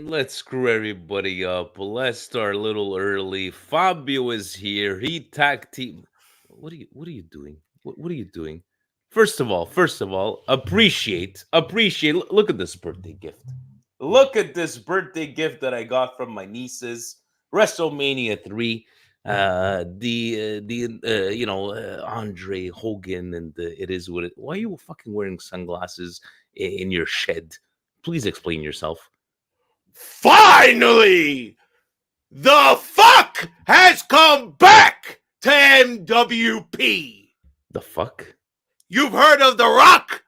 Let's screw everybody up. Let's start a little early. Fabio is here. He tag team. What are you doing? What are you doing? First of all, appreciate. Look at this birthday gift. Look at this birthday gift that I got from my nieces. WrestleMania 3. Andre Hogan, and it is what it. Why are you fucking wearing sunglasses in your shed? Please explain yourself. Finally, the fuck has come back to MWP. The fuck? You've heard of The Rock?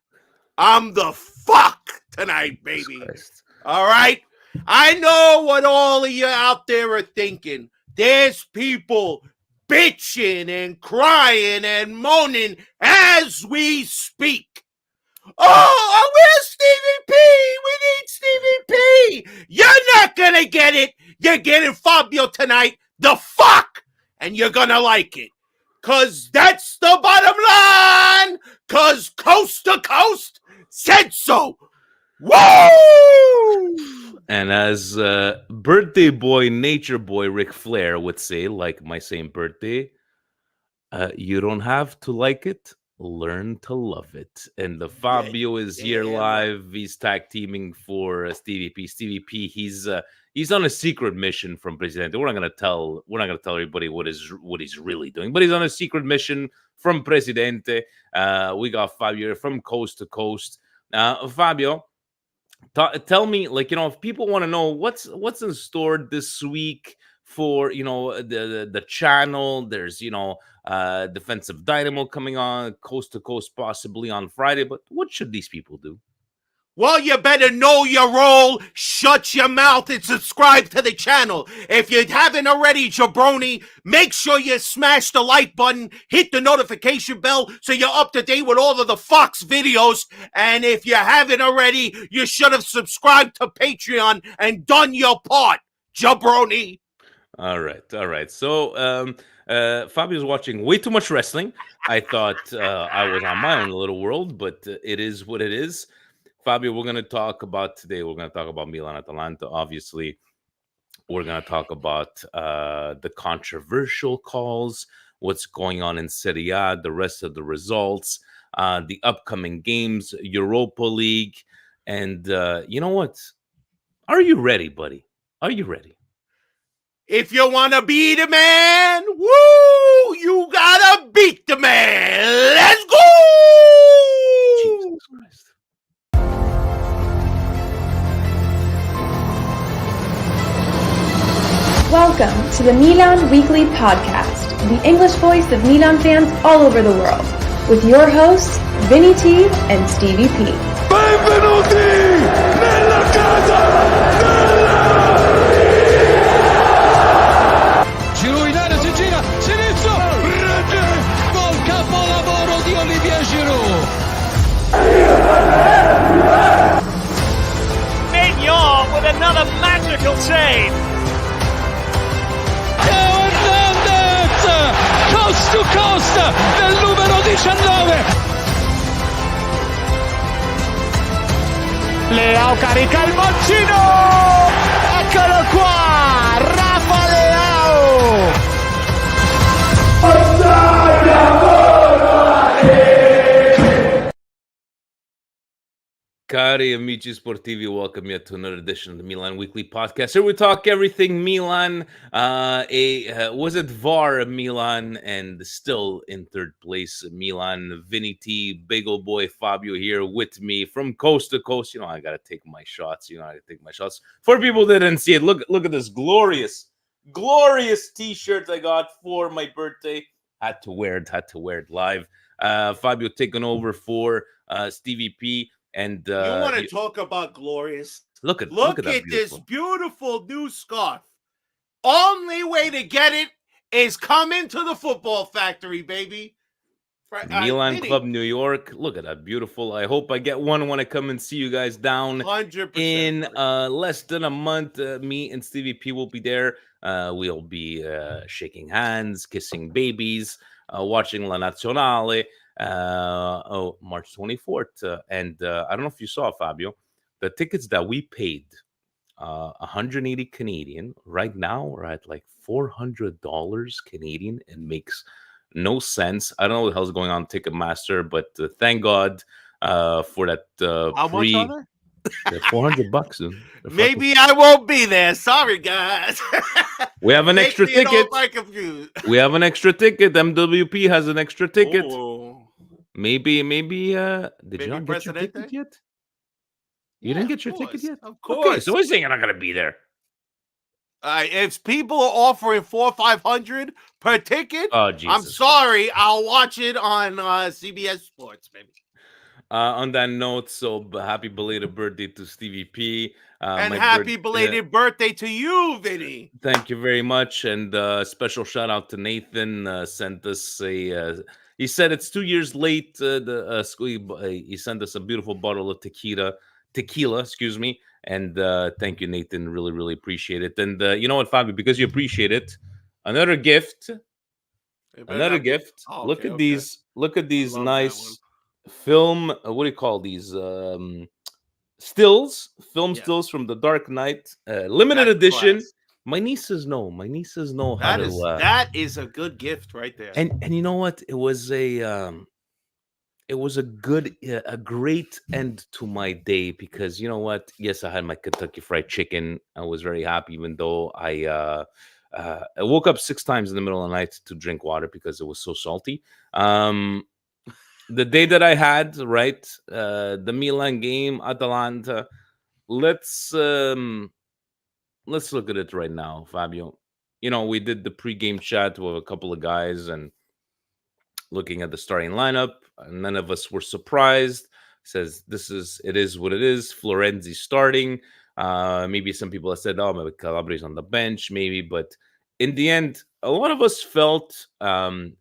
I'm the fuck tonight, baby. Christ. All right? I know what all of you out there are thinking. There's people bitching and crying and moaning as we speak. Oh, where's Stevie P? We need Stevie P. You're not going to get it. You're getting Fabio tonight. The fuck? And you're going to like it. Because that's the bottom line. Because Coast to Coast said so. Woo! And as birthday boy, nature boy Ric Flair would say, like my same birthday, you don't have to like it. Learn to love it. And the Fabio is here live. He's tag teaming for Stevie P. Stevie P. He's on a secret mission from Presidente. We're not gonna tell everybody what he's really doing, but he's on a secret mission from Presidente. We got Fabio from coast to coast. Fabio, tell me, if people want to know what's in store this week for the channel. There's Defensive Dynamo coming on coast to coast possibly on Friday, but what should these people do? Well, you better know your role, shut your mouth, and subscribe to the channel. If you haven't already, jabroni, make sure you smash the like button, hit the notification bell so you're up to date with all of the Fox videos. And if you haven't already, you should have subscribed to Patreon and done your part, jabroni. All right. So, Fabio's watching way too much wrestling. I thought I was on my own little world, but it is what it is. Fabio, we're going to talk about Milan Atalanta, obviously. We're going to talk about the controversial calls, what's going on in Serie A, the rest of the results, the upcoming games, Europa League. And you know what? Are you ready, buddy? Are you ready? If you want to be the man, woo, you gotta beat the man. Let's go! Jesus Christ. Welcome to the Milan Weekly Podcast, the English voice of Milan fans all over the world, with your hosts, Vinny T and Stevie P. Benvenuti nella casa Giroud in area, si gira, sinistro, rete, gol, capolavoro di Olivier Giroud. Mignon with another magical save. Hernandez, coast to coast, del numero 19. Leao carica il mancino. Eccolo qua, Rafa Leao. Cari amici sportivi, welcome yet to another edition of the Milan Weekly Podcast. Here we talk everything Milan. Was it VAR Milan, and still in third place Milan. Vinny T, big old boy Fabio here with me from coast to coast. I gotta take my shots. For people that didn't see it, look at this glorious T-shirt I got for my birthday. Had to wear it live. Fabio taking over for Stevie P. And you want to talk about glorious? Look at this beautiful new scarf. Only way to get it is come into the football factory, baby. Milan Club New York. Look at that, beautiful. I hope I get one when I come and see you guys down 100%, in less than a month. Me and Stevie P will be there. We'll be shaking hands, kissing babies, watching La Nazionale. March 24th. And I don't know if you saw, Fabio, the tickets that we paid 180 Canadian. Right now, we're at like $400 Canadian. It makes no sense. I don't know what the hell's going on Ticketmaster, but thank God for that How much are they? They're $400. Dude. They're fucking. Maybe I won't be there. Sorry, guys. We have an Make extra me an ticket. old mic confused. We have an extra ticket. MWP has an extra ticket. Ooh. Maybe. Did Maybe you not get your Presidente? ticket yet? You Yeah, didn't get of your ticket course, yet? Of Okay, course. so we're saying you're not gonna be there. If people are offering $400-500 per ticket, Oh, Jesus I'm Christ. sorry. I'll watch it on CBS Sports, baby. On that note, so happy belated birthday to Stevie P. And my happy birth- belated birthday to you, Vinny. Thank you very much, and special shout out to Nathan. Sent us a. He said it's 2 years late. He sent us a beautiful bottle of tequila, excuse me. And thank you, Nathan. Really, really appreciate it. And you know what, Fabio? Because you appreciate it, another gift. It better Another not be- gift. Oh, Look okay, at okay. these. Look at these love that one. nice film. What do you call these? Stills. Film Yes. stills from The Dark Knight. Limited That's edition. class. My nieces know. My nieces know how That to. is that is a good gift right there. And you know what? It was a good, a great end to my day because you know what? Yes, I had my Kentucky Fried Chicken. I was very happy, even though I woke up 6 times in the middle of the night to drink water because it was so salty. The day that I had, right, the Milan game, Atalanta. Let's look at it right now, Fabio. You know, we did the pregame chat with a couple of guys and looking at the starting lineup. None of us were surprised. Says it is what it is. Florenzi starting. Maybe some people have said, "Oh, maybe Calabri's on the bench," maybe, but in the end, a lot of us felt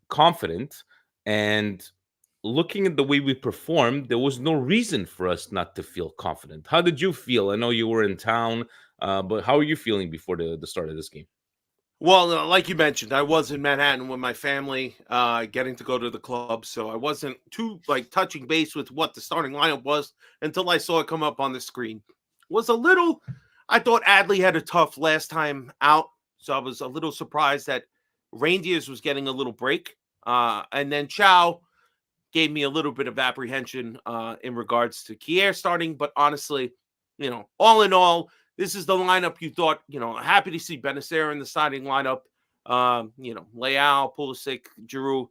confident. And looking at the way we performed, there was no reason for us not to feel confident. How did you feel? I know you were in town, but how are you feeling before the start of this game? Well, like you mentioned, I was in Manhattan with my family, getting to go to the club, so I wasn't too touching base with what the starting lineup was until I saw it come up on the screen. I thought Adley had a tough last time out, so I was a little surprised that Reindeers was getting a little break, and then Chow gave me a little bit of apprehension in regards to Kier starting, but honestly, all in all, this is the lineup you thought, happy to see Benacer in the starting lineup. Leao, Pulisic, Giroud,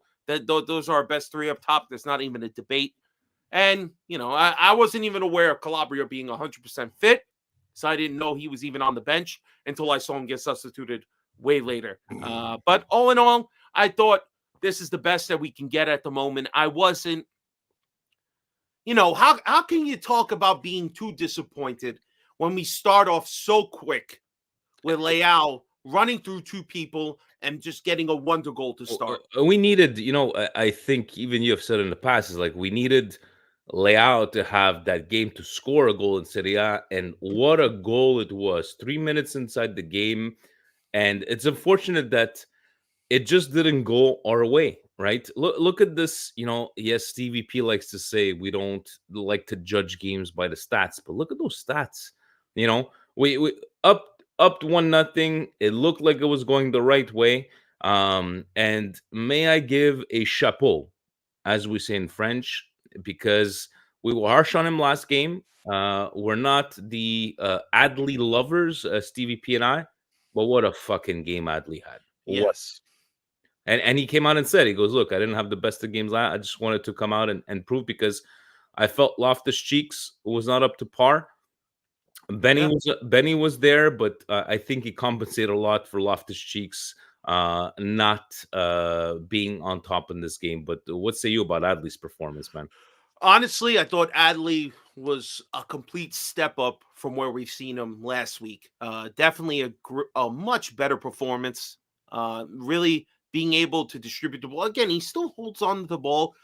those are our best three up top. There's not even a debate. And, I wasn't even aware of Calabria being 100% fit, so I didn't know he was even on the bench until I saw him get substituted way later. But all in all, I thought this is the best that we can get at the moment. I wasn't, how can you talk about being too disappointed when we start off so quick with Leao running through two people and just getting a wonder goal to start? We needed, I think even you have said in the past, is like we needed Leao to have that game to score a goal in Serie A, and what a goal it was. 3 minutes inside the game, and it's unfortunate that it just didn't go our way, right? Look at this, yes, Stevie P likes to say we don't like to judge games by the stats, but look at those stats. We up 1-0. It looked like it was going the right way. And may I give a chapeau, as we say in French, because we were harsh on him last game. We're not the Adley lovers, Stevie P and I, but what a fucking game Adley had. Yes. And he came out and said, he goes, look, I didn't have the best of games. I just wanted to come out and prove, because I felt Loftus-Cheeks was not up to par. Benny was there, but I think he compensated a lot for Loftus-Cheeks not being on top in this game. But what say you about Adley's performance, man? Honestly, I thought Adley was a complete step up from where we've seen him last week. Definitely a much better performance. Really being able to distribute the ball. Again, he still holds on to the ball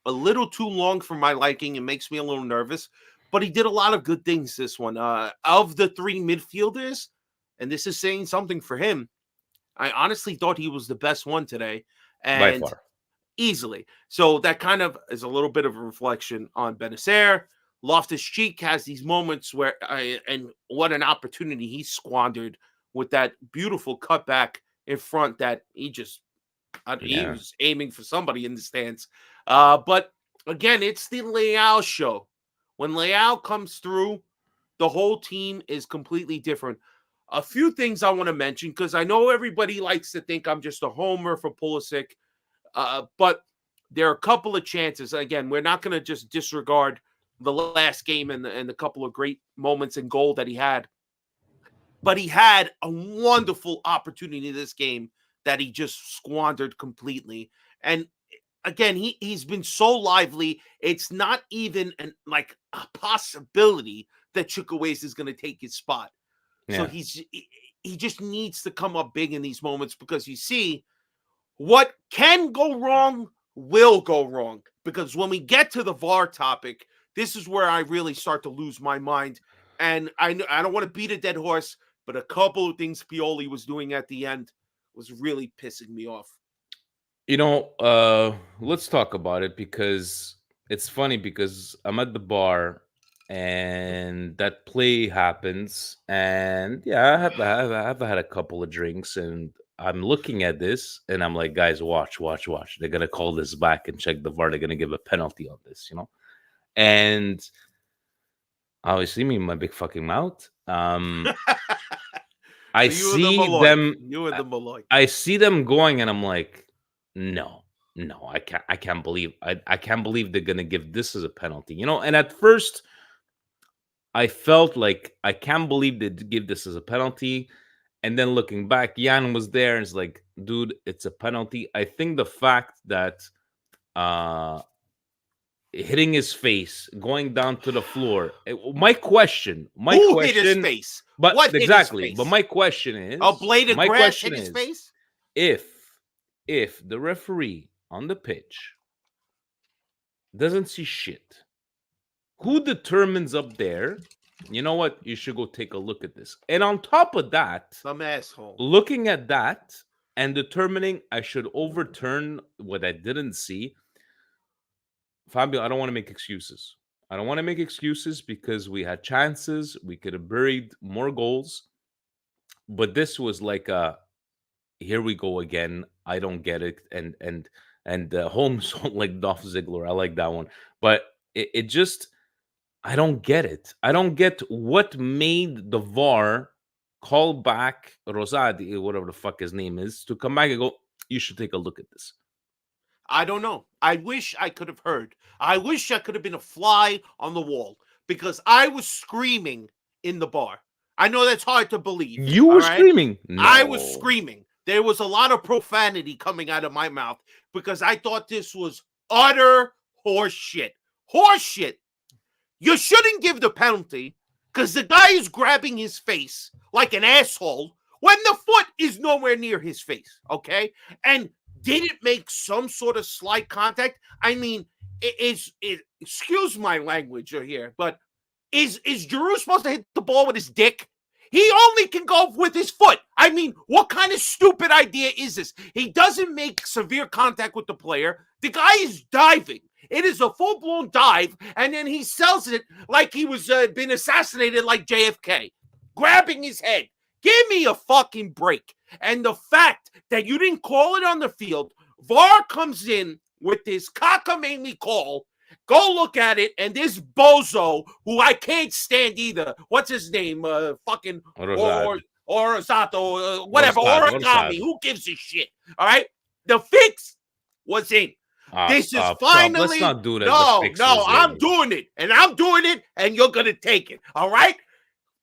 a little too long for my liking. It makes me a little nervous, but he did a lot of good things this one. Of the three midfielders, and this is saying something for him, I honestly thought he was the best one today. By And far. easily. So that kind of is a little bit of a reflection on Benacer, Loftus-Cheek has these moments where, and what an opportunity he squandered with that beautiful cutback in front that he Yeah. was aiming for somebody in the stands. But again, it's the Leao show. When Leao comes through, the whole team is completely different. A few things I want to mention, because I know everybody likes to think I'm just a homer for Pulisic, but there are a couple of chances. Again, we're not going to just disregard the last game and the couple of great moments in goal that he had. But he had a wonderful opportunity this game that he just squandered completely. And again, he's been so lively. It's not even like a possibility that Chukwueze is going to take his spot. So Yeah. he just needs to come up big in these moments, because you see what can go wrong will go wrong. Because when we get to the VAR topic, this is where I really start to lose my mind. And I don't want to beat a dead horse, but a couple of things Pioli was doing at the end was really pissing me off. Let's talk about it, because it's funny, because I'm at the bar and that play happens, and yeah, I've had a couple of drinks, and I'm looking at this and I'm like, guys, watch. They're gonna call this back and check the VAR. They're gonna give a penalty on this, And obviously, me, my big fucking mouth. I see them. You and the Malloy. I see them going, and I'm like, no, I can't believe I can't believe they're gonna give this as a penalty. And at first I felt like I can't believe they give this as a penalty. And then looking back, Jan was there and it's like, dude, it's a penalty. I think the fact that hitting his face, going down to the floor. My question hit his face? But what exactly. Hit his face? But my question is, a blade of grass hit his face? If the referee on the pitch doesn't see shit, who determines up there, you know what, you should go take a look at this? And on top of that, some asshole looking at that and determining I should overturn what I didn't see. Fabio, I don't want to make excuses. Because we had chances. We could have buried more goals. But this was like here we go again. I don't get it. And Holmes like Dolph Ziggler. I like that one. But it just, I don't get it. I don't get what made the VAR call back Rosati, whatever the fuck his name is, to come back and go, you should take a look at this. I don't know. I wish I could have heard. I wish I could have been a fly on the wall, because I was screaming in the bar. I know that's hard to believe. You were screaming? No. I was screaming. There was a lot of profanity coming out of my mouth, because I thought this was utter horseshit. Horseshit. You shouldn't give the penalty, because the guy is grabbing his face like an asshole when the foot is nowhere near his face, okay? And did it make some sort of slight contact? I mean, excuse my language here, but is Giroud supposed to hit the ball with his dick? He only can go with his foot. I mean, what kind of stupid idea is this? He doesn't make severe contact with the player. The guy is diving. It is a full-blown dive, and then he sells it like he was been assassinated like JFK, grabbing his head. Give me a fucking break. And the fact that you didn't call it on the field, VAR comes in with this cockamamie call. Go look at it, and this bozo, who I can't stand either. What's his name? Fucking Orizato, whatever. Origami. Who gives a shit? All right? The fix was in. This is finally. Let's not do that. No, I'm doing it. And I'm doing it, and you're going to take it. All right?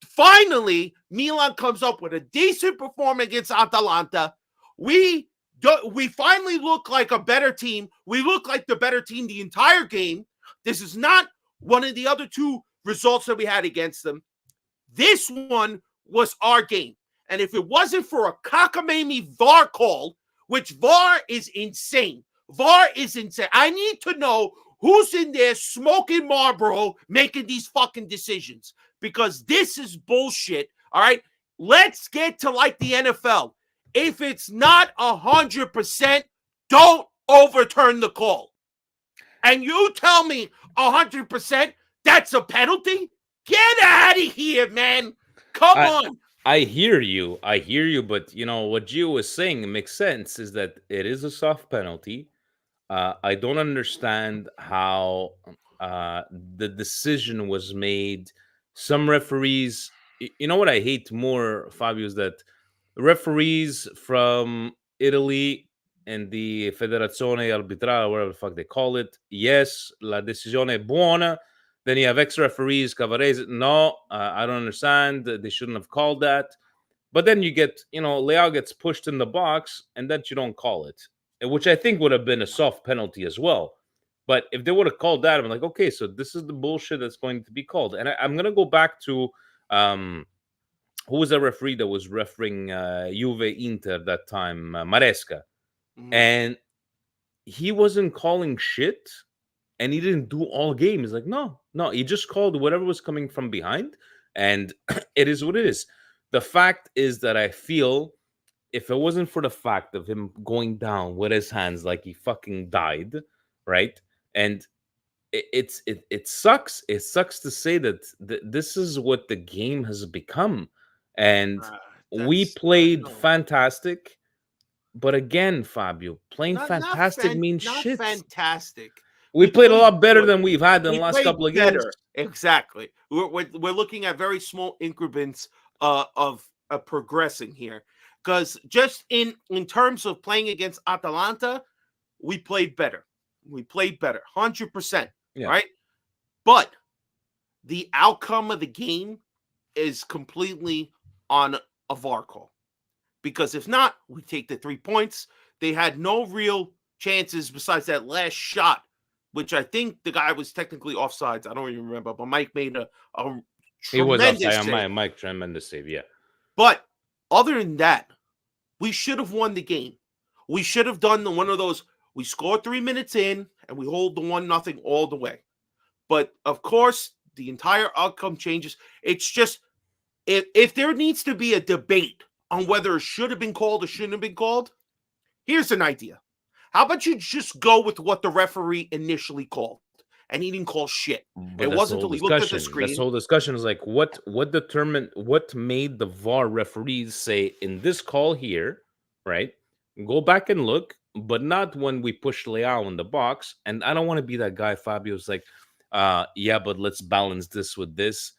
Finally, Milan comes up with a decent performance against Atalanta. We finally look like a better team. We look like the better team the entire game. This is not one of the other two results that we had against them. This one was our game. And if it wasn't for a cockamamie VAR call, which VAR is insane. VAR is insane. I need to know who's in there smoking Marlboro making these fucking decisions, because this is bullshit. All right, let's get to like the NFL. If it's not 100%, don't overturn the call. And you tell me 100%, that's a penalty? Get out of here, man. Come on. I hear you, but what Gio was saying makes sense. Is that it is a soft penalty. I don't understand how the decision was made. Some referees, you know what I hate more, Fabio, is that referees from Italy and the Federazione Arbitrale, whatever the fuck they call it, yes, la decisione è buona. Then you have ex-referees, Cavarese, no, I don't understand. They shouldn't have called that. But then you get, Leao gets pushed in the box, and then you don't call it, which I think would have been a soft penalty as well. But if they would have called that, I'm like, okay, so this is the bullshit that's going to be called. And I'm going to go back to who was the referee that was refereeing Juve Inter that time, Maresca. And he wasn't calling shit, and he didn't do all game. He's like, no, he just called whatever was coming from behind, and it is what it is. The fact is that I feel if it wasn't for the fact of him going down with his hands like he fucking died, right? And it sucks. It sucks to say that this is what the game has become. And we played fantastic. But again, Fabio, playing fantastic means shit. Fantastic. We played a lot better than we've had in the last couple of games. Exactly. We're looking at very small increments of progressing here. Because just in terms of playing against Atalanta, we played better. 100%. Yeah. Right? But the outcome of the game is completely on a VAR call. Because if not, we take the 3 points. They had no real chances besides that last shot, which I think the guy was technically offsides. I don't even remember, but Mike made a tremendous save. Mike, tremendous save, yeah. But other than that, we should have won the game. We should have done one of those. We scored 3 minutes in, and we hold the 1-0 all the way. But, of course, the entire outcome changes. It's just, if there needs to be a debate on whether it should have been called or shouldn't have been called, here's an idea. How about you just go with what the referee initially called? And he didn't call shit. It wasn't until he looked at the screen. This whole discussion is like, what made the VAR referees say in this call here, right? Go back and look, but not when we push Leao in the box. And I don't want to be that guy, Fabio's like, yeah, but let's balance this with this.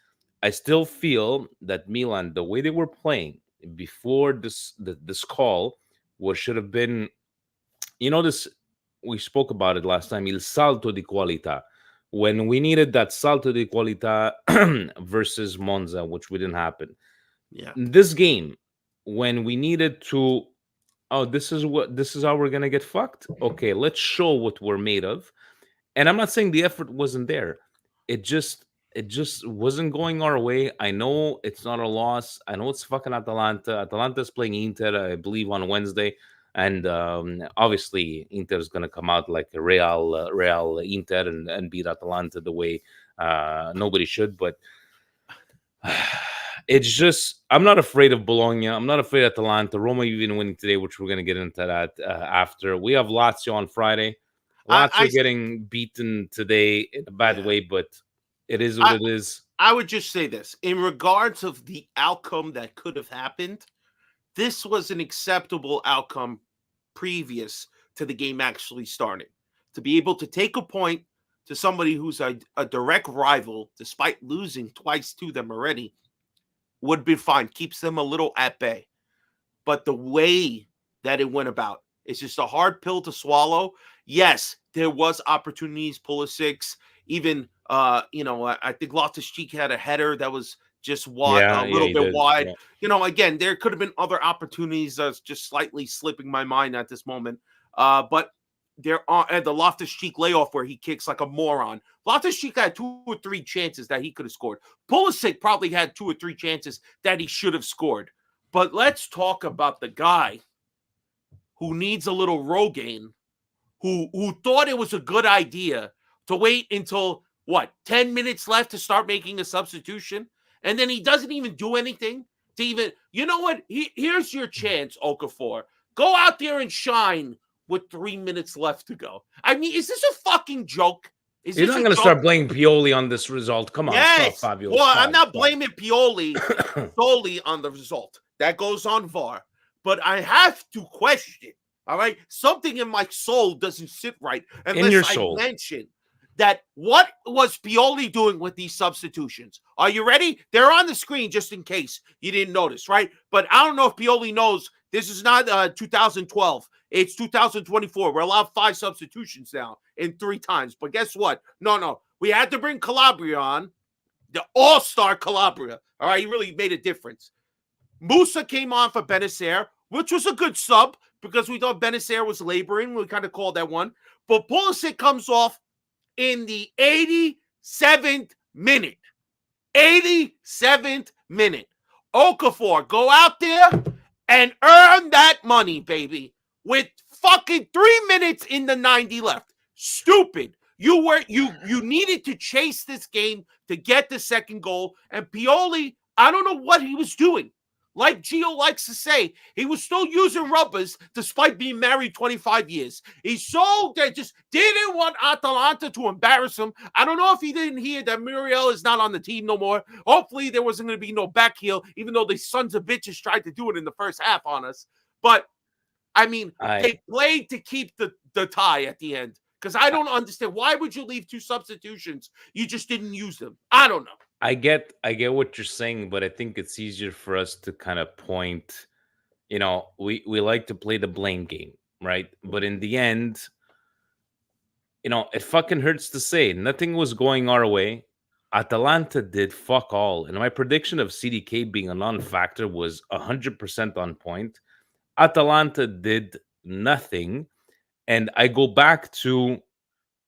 I still feel that Milan, the way they were playing before this call, should have been, this, we spoke about it last time, il salto di qualità. When we needed that salto di qualità versus Monza, which didn't happen. Yeah. This game, when we needed to, this is how we're gonna get fucked. Okay, let's show what we're made of. And I'm not saying the effort wasn't there. It just wasn't going our way. I know it's not a loss. I know it's fucking Atalanta. Atalanta's playing Inter, I believe, on Wednesday. And obviously, Inter is going to come out like a Real Inter and beat Atalanta the way nobody should. But it's just, I'm not afraid of Bologna. I'm not afraid of Atalanta. Roma even winning today, which we're going to get into that after. We have Lazio on Friday. Lazio getting beaten today in a bad way, but it is what it is. I would just say this. In regards of the outcome that could have happened, this was an acceptable outcome previous to the game actually starting. To be able to take a point to somebody who's a direct rival, despite losing twice to them already, would be fine. Keeps them a little at bay. But the way that it went about is just a hard pill to swallow. Yes, there was opportunities, Pulisic, even, I think Loftus-Cheek had a header that was just wide, a little bit wide. Yeah. Again, there could have been other opportunities that's just slightly slipping my mind at this moment. But there are the Loftus-Cheek layoff where he kicks like a moron. Loftus-Cheek had 2 or 3 chances that he could have scored. Pulisic probably had 2 or 3 chances that he should have scored. But let's talk about the guy who needs a little Rogaine, who thought it was a good idea to wait until, 10 minutes left to start making a substitution? And then he doesn't even do anything to even, you know what? Here's your chance, Okafor. Go out there and shine with 3 minutes left to go. I mean, is this a fucking joke? Is You're this not a going to joke? start blaming Pioli on this result. Come on, stop, Yes. Fabio. Well, stop, I'm not stop. blaming Pioli solely on the result. That goes on VAR. But I have to question, all right? Something in my soul doesn't sit right In your unless I soul. mention that what was Pioli doing with these substitutions? Are you ready? They're on the screen just in case you didn't notice, right? But I don't know if Pioli knows this is not 2012. It's 2024. We're allowed 5 substitutions now in 3 times. But guess what? No. We had to bring Calabria on, the all-star Calabria. All right, he really made a difference. Musa came on for Benacer, which was a good sub because we thought Benacer was laboring. We kind of called that one. But Pulisic comes off in the 87th minute. 87th minute. Okafor, go out there and earn that money, baby. With fucking 3 minutes in the 90 left. Stupid. You needed to chase this game to get the second goal. And Pioli, I don't know what he was doing. Like Gio likes to say, he was still using rubbers despite being married 25 years. He just didn't want Atalanta to embarrass him. I don't know if he didn't hear that Muriel is not on the team no more. Hopefully there wasn't going to be no back heel, even though the sons of bitches tried to do it in the first half on us. But, I mean, they played to keep the tie at the end. Because I don't understand. Why would you leave 2 substitutions? You just didn't use them. I don't know. I get what you're saying, but I think it's easier for us to kind of point, we like to play the blame game, right? But in the end, it fucking hurts to say nothing was going our way. Atalanta did fuck all. And my prediction of CDK being a non-factor was 100% on point. Atalanta did nothing. And I go back to,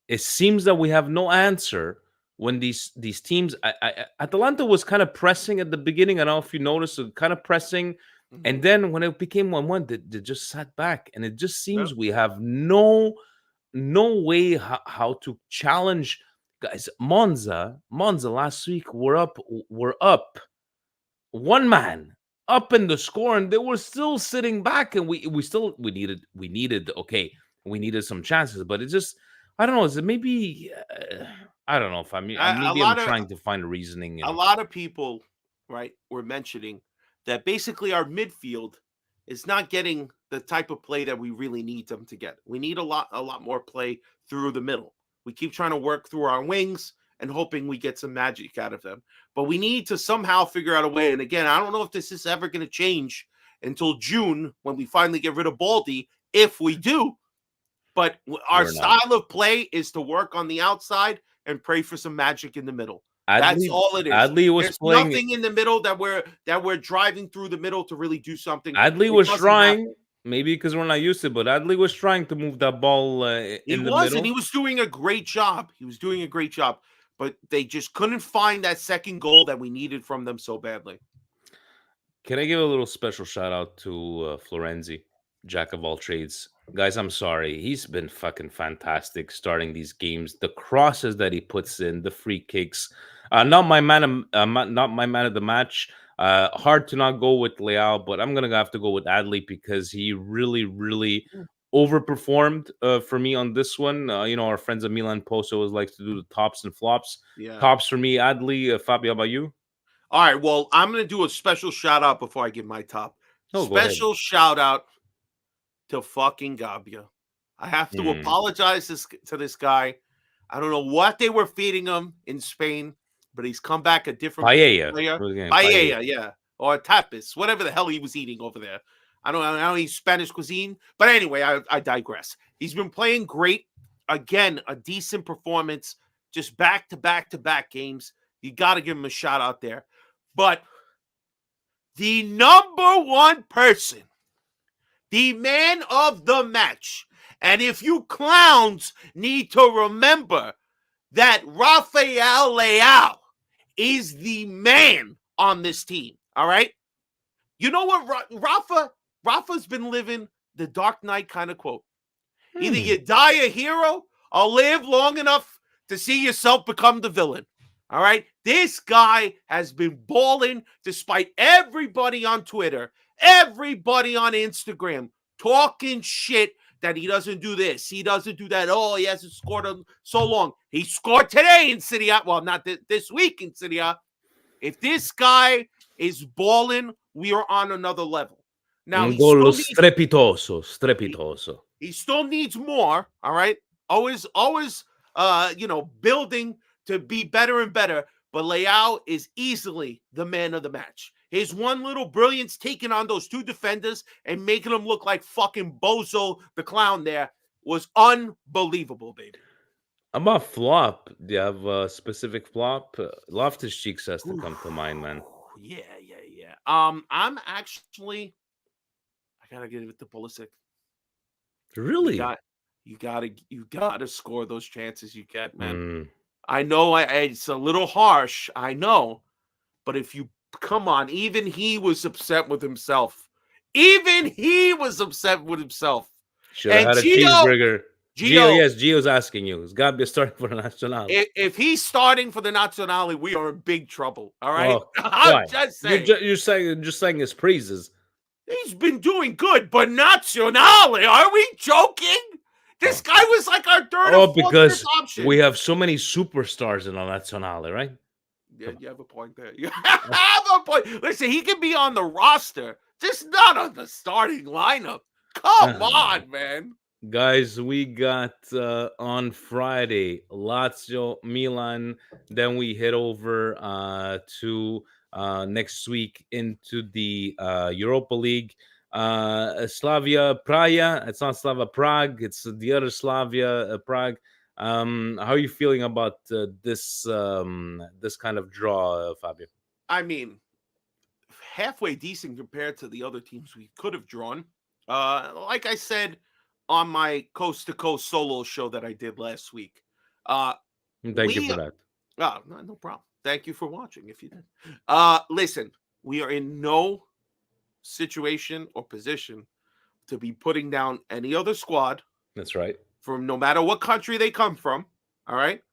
it seems that we have no answer when these teams. Atalanta was kind of pressing at the beginning. I don't know if you noticed, kind of pressing, and then when it became 1-1, they just sat back, and it just seems we have no way how to challenge guys. Monza last week were up 1 man up in the score, and they were still sitting back, and we needed some chances, but it just, I don't know. Is it maybe? I don't know if I'm trying to find a reasoning. A lot of people, right, were mentioning that basically our midfield is not getting the type of play that we really need them to get. We need a lot more play through the middle. We keep trying to work through our wings and hoping we get some magic out of them. But we need to somehow figure out a way. And again, I don't know if this is ever going to change until June when we finally get rid of Baldy, if we do. But our style of play is to work on the outside and pray for some magic in the middle. That's all it is. There's nothing in the middle that we're driving through the middle to really do something. Adli was trying, maybe because we're not used to it, but Adli was trying to move that ball in the middle. And he was doing a great job. But they just couldn't find that second goal that we needed from them so badly. Can I give a little special shout out to Florenzi, jack of all trades? Guys, I'm sorry. He's been fucking fantastic starting these games. The crosses that he puts in, the free kicks. Not my man of the match. Hard to not go with Leao, but I'm gonna have to go with Adli because he really, really overperformed for me on this one. Our friends at Milan Post always likes to do the tops and flops. Yeah. Tops for me, Adli. Fabio, how about you? All right. Well, I'm gonna do a special shout out before I give my top. Special shout out to fucking Gabbia. I have to apologize to this guy. I don't know what they were feeding him in Spain, but he's come back a different player. Paella, yeah. Or tapas, whatever the hell he was eating over there. I don't eat Spanish cuisine. But anyway, I digress. He's been playing great. Again, a decent performance. Just back-to-back games. You got to give him a shout out there. But the number one person, the man of the match, and if you clowns need to remember that Rafael Leao is the man on this team, all right? You know what? Rafa's been living the Dark Knight kind of quote. Either you die a hero or live long enough to see yourself become the villain. All right? This guy has been balling despite everybody on Twitter, everybody on Instagram talking shit, that he doesn't do this, he doesn't do that. Oh, he hasn't scored so long. He scored today in Serie A. Well, not this week in Serie A. If this guy is balling, we are on another level. Now, Un gol strepitoso. He still needs more, all right? Always, building to be better and better. But Leao is easily the man of the match. His one little brilliance taking on those two defenders and making them look like fucking Bozo the Clown there was unbelievable, baby. About flop, do you have a specific flop? Loftus Cheeks has to come to mind, man. Yeah. I'm actually, I gotta give it to Pulisic. Really? You gotta score those chances you get, man. I know it's a little harsh, I know, but if you come on, even he was upset with himself. Should have had a cheeseburger. Gio's asking you. It's got to be starting for the Nacional. If he's starting for the Nacional, we are in big trouble. All right, I'm just saying. You're saying his praises. He's been doing good, but Nacional, are we joking? This guy was like our third or fourth because option. We have so many superstars in the Nacional, right? Yeah, you have a point there. You have a point. Listen, he can be on the roster, just not on the starting lineup. Come on, man. Guys, we got on Friday Lazio, Milan. Then we head over to next week into the Europa League. Slavia Praia. It's not Slava Prague. It's the other Slavia Prague. How are you feeling about this kind of draw, Fabio? I mean, halfway decent compared to the other teams we could have drawn. Like I said on my Coast to Coast solo show that I did last week. Thank you for that. No problem. Thank you for watching. If you did, listen, we are in no situation or position to be putting down any other squad. That's right. From no matter what country they come from, all right?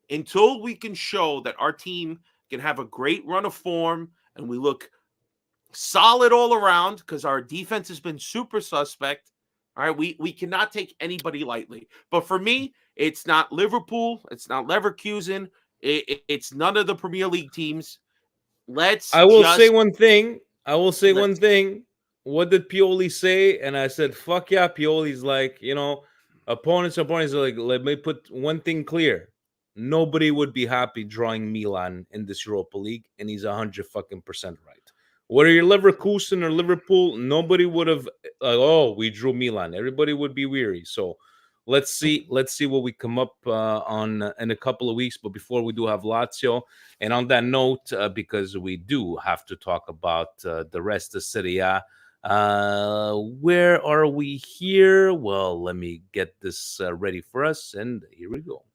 Until we can show that our team can have a great run of form and we look solid all around because our defense has been super suspect, all right? We cannot take anybody lightly. But for me, it's not Liverpool. It's not Leverkusen. It's none of the Premier League teams. I will say one thing. What did Pioli say? And I said, fuck yeah, Pioli's like, opponents are like, let me put one thing clear. Nobody would be happy drawing Milan in this Europa League, and he's 100% right. Whether you're Leverkusen or Liverpool, nobody would have we drew Milan. Everybody would be weary. So let's see what we come up on in a couple of weeks. But before we do have Lazio, and on that note, because we do have to talk about the rest of Serie A. Where are we here? Well, let me get this ready for us, and here we go.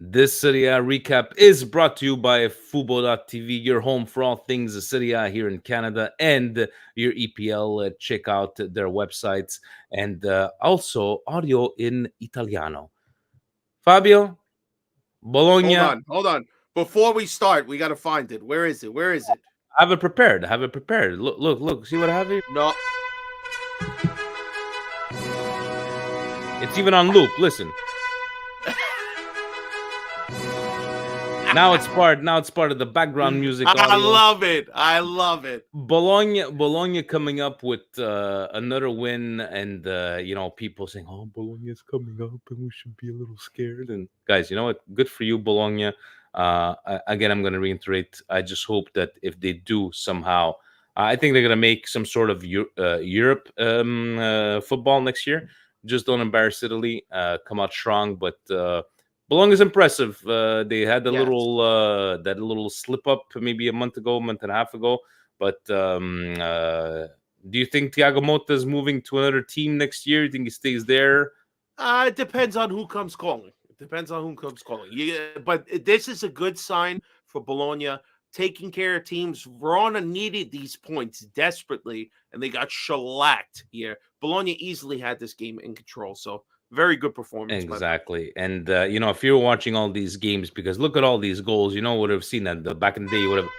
This Serie A recap is brought to you by Fubo.tv, your home for all things Serie A here in Canada and your EPL. Check out their websites and also audio in Italiano. Fabio, Bologna. Hold on. Before we start, we got to find it. Where is it? Have it prepared. Look. See what I have here? No. It's even on loop. Listen. Now it's part of the background music. I love it. Bologna coming up with another win, and people saying, "Oh, Bologna's coming up, and we should be a little scared." And guys, you know what? Good for you, Bologna. Again, I'm going to reiterate. I just hope that if they do somehow, I think they're going to make some sort of Europe football next year. Just don't embarrass Italy. Come out strong, but. Bologna is impressive. They had that little slip up maybe a month and a half ago. But do you think Thiago Motta is moving to another team next year? You think he stays there? It depends on who comes calling. Yeah, but this is a good sign for Bologna taking care of teams. Verona needed these points desperately, and they got shellacked here. Bologna easily had this game in control, so. Very good performance. Exactly. And, if you're watching all these games, because look at all these goals, would have seen that back in the day, you would have.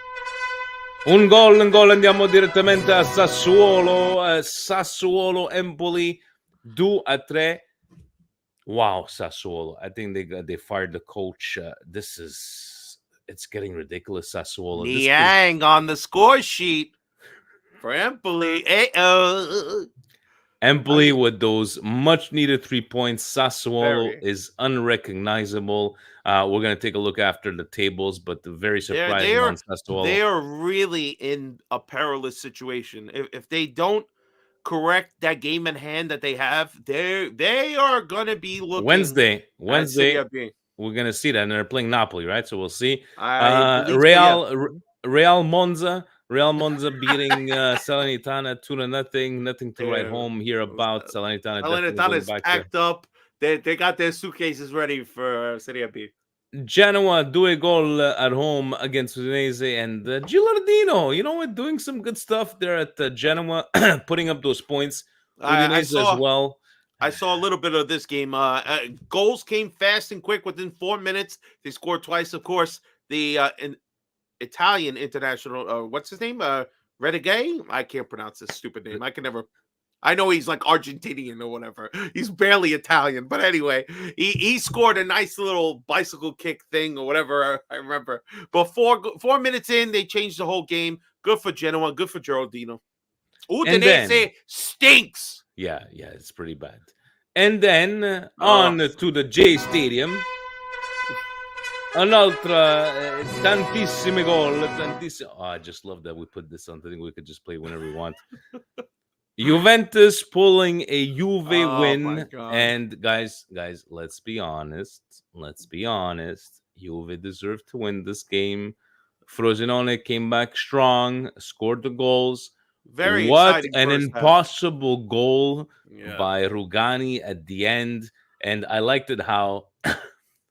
Un gol, andiamo direttamente a Sassuolo, Sassuolo Empoli 2-3. Wow, Sassuolo. I think they fired the coach. It's getting ridiculous, Sassuolo. Niang on the score sheet for Empoli. Empoli with those much needed 3 points. Sassuolo Very. is unrecognizable. We're going to take a look after the tables, but very surprising on Sassuolo. They are really in a perilous situation. If they don't correct that game in hand that they have, they are going to be looking Wednesday, at Serie A. we're going to see that, and they're playing Napoli, right? So we'll see. I believe so, yeah. Real Monza beating Salernitana 2-0. Nothing to write home here about. Salernitana definitely Salernitana going is back packed up. They got their suitcases ready for Serie A. Genoa 2 goal at home against Udinese, and Gilardino, you know what, doing some good stuff there at Genoa, putting up those points. Udinese as well. I saw a little bit of this game. Goals came fast and quick within 4 minutes. They scored twice, of course. The Italian international, what's his name? Redigay? I can't pronounce this stupid name. I know he's like Argentinian or whatever. He's barely Italian, but anyway, he scored a nice little bicycle kick thing or whatever. I remember. But 4 minutes in, they changed the whole game. Good for Genoa. Good for Geraldino. Udinese stinks. Yeah, it's pretty bad. And then on to the J Stadium. Un'altra tantissime gol. I just love that we put this on. I think we could just play whenever we want. Juventus pulling a Juve win. And guys, let's be honest. Juve deserved to win this game. Frosinone came back strong, scored the goals. What an impossible goal by Rugani at the end. And I liked it how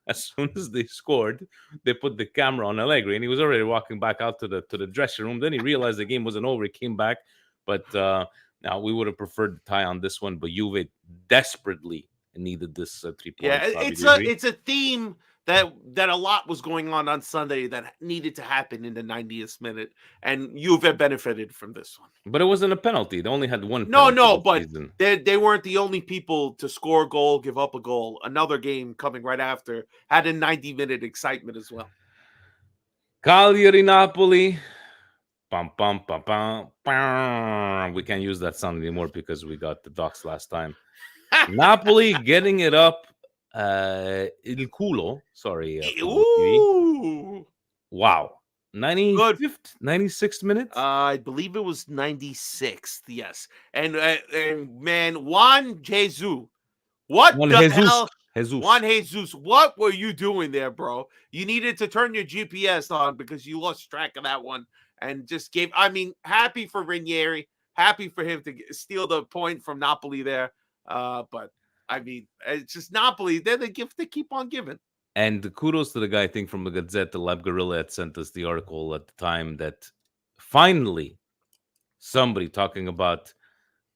as soon as they scored, they put the camera on Allegri, and he was already walking back out to the dressing room. Then he realized the game wasn't over. He came back, but now we would have preferred the tie on this one. But Juve desperately needed this 3 points. Yeah, it's a theme that a lot was going on Sunday that needed to happen in the 90th minute, and Juve benefited from this one. But it wasn't a penalty. They only had one. No, but they weren't the only people to score a goal, give up a goal. Another game coming right after had a 90-minute excitement as well. Cagliari Napoli. Bum, bum, bum, bum, bum. We can't use that sound anymore because we got the docs last time. Napoli getting it up. Il culo. Sorry. Wow. 95th, 96th minute? I believe it was 96th, yes. And man, Juan Jesus. What Juan the Jesus. hell? Jesus. Juan Jesus, what were you doing there, bro? You needed to turn your GPS on because you lost track of that one and just happy for Ranieri. Happy for him to steal the point from Napoli there. But it's just Napoli. They're the gift they keep on giving. And kudos to the guy, I think, from the Gazzetta, Lab Gorilla, had sent us the article at the time that finally somebody talking about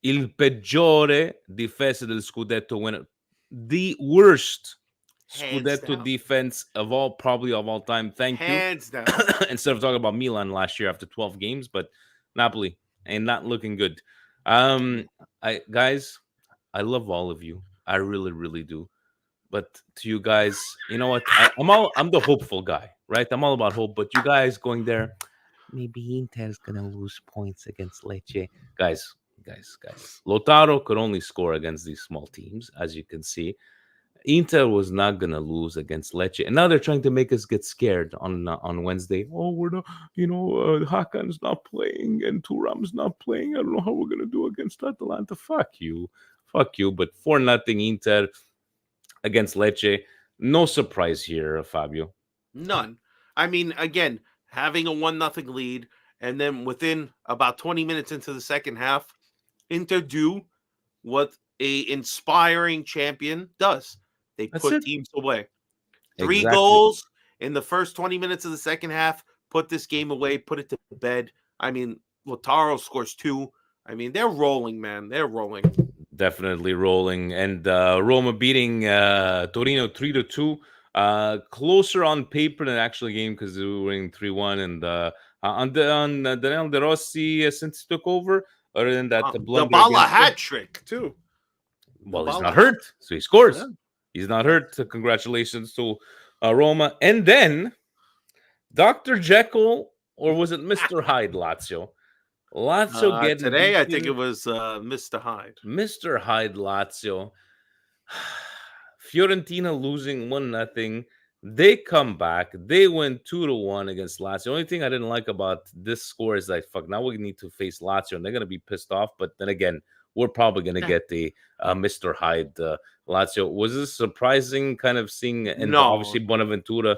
il peggiore difesa del Scudetto winner, the worst Scudetto defense of all time. Thank you. Hands down. Instead of talking about Milan last year after 12 games, but Napoli ain't not looking good. Guys, I love all of you. I really, really do. But to you guys, you know what? I'm the hopeful guy, right? I'm all about hope. But you guys going there, maybe Inter's gonna lose points against Lecce. Guys. Lautaro could only score against these small teams, as you can see. Inter was not gonna lose against Lecce, and now they're trying to make us get scared on Wednesday. Oh, we're not, Hakan's not playing and Thuram's not playing. I don't know how we're gonna do against Atalanta. Fuck you. But 4-0 Inter against Lecce. No surprise here, Fabio. None. Again, having a 1-0 lead, and then within about 20 minutes into the second half, Inter do what a inspiring champion does. They put teams away. 3 goals in the first 20 minutes of the second half, put this game away, put it to bed. Lautaro scores 2. They're rolling, man. They're rolling. Definitely rolling. And Roma beating Torino 3-2. Closer on paper than actual game because they were winning 3-1. And on Daniel De Rossi since he took over. Other than that, the blunder Dybala against hat trick too. well, he's Dybala not hat- hurt, so he scores. Yeah. He's not hurt. So congratulations to Roma. And then Dr. Jekyll, or was it Mr. Hyde, Lazio? Lazio getting Today, I think beaten. it was Mr. Hyde. Mr. Hyde, Lazio. Fiorentina losing 1-0. They come back. They win 2-1 against Lazio. The only thing I didn't like about this score is like, fuck, now we need to face Lazio, and they're going to be pissed off. But then again, we're probably going to get the Mr. Hyde Lazio. Was this surprising kind of seeing, and No. obviously Bonaventura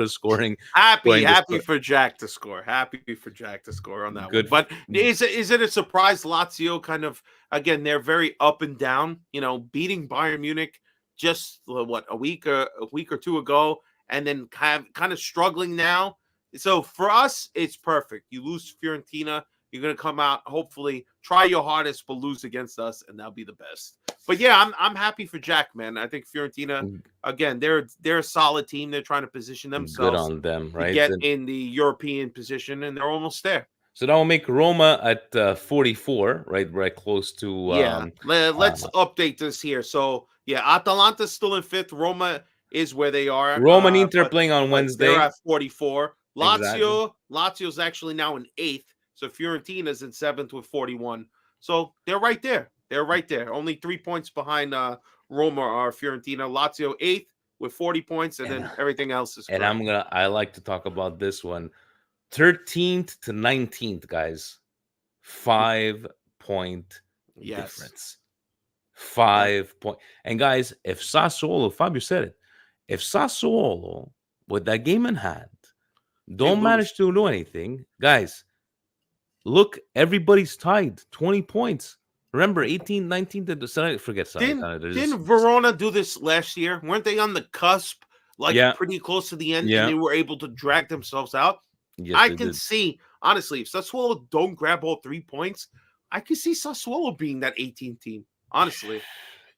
scoring. Happy for Jack to score. Happy for Jack to score on that Good. one. But is it a surprise? Lazio kind of, again, they're very up and down. You know, beating Bayern Munich just a week or two ago, and then kind of struggling now. So for us, it's perfect. You lose to Fiorentina, you're gonna come out, hopefully try your hardest, but lose against us, and that'll be the best. But yeah, I'm happy for Jack, man. I think Fiorentina, again, they're a solid team. They're trying to position themselves Good on them, right? to get in the European position, and they're almost there. So that will make Roma at 44, right close to. Let's update this here. So yeah, Atalanta's still in 5th. Roma is where they are. Roma and Inter playing on Wednesday. They're at 44. Exactly. Lazio's actually now in 8th. So Fiorentina's in 7th with 41. So they're right there. They're right there. Only 3 points behind Roma are Fiorentina. Lazio 8th with 40 points, and then everything else is correct. And I like to talk about this one. 13th to 19th, guys. 5-point difference. 5 point. And guys, if Sassuolo, Fabio said it, if Sassuolo, with that game in hand, don't manage to do anything, guys, look, everybody's tied. 20 points. Remember, 18, 19, forget Didn't Verona do this last year? Weren't they on the cusp, pretty close to the end, and they were able to drag themselves out? Yes, I can see, honestly, if Sassuolo don't grab all 3 points, I can see Sassuolo being that 18 team. Honestly,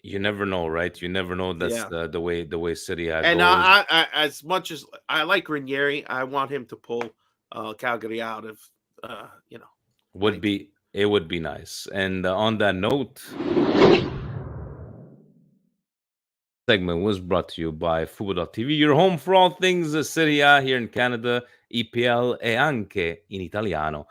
you never know, right? You never know. That's the way Serie A and goes. I, as much as I like Ranieri, I want him to pull Calgary out of, It would be nice. And on that note, segment was brought to you by Fubo.tv, your home for all things Serie A here in Canada, EPL e anche in italiano.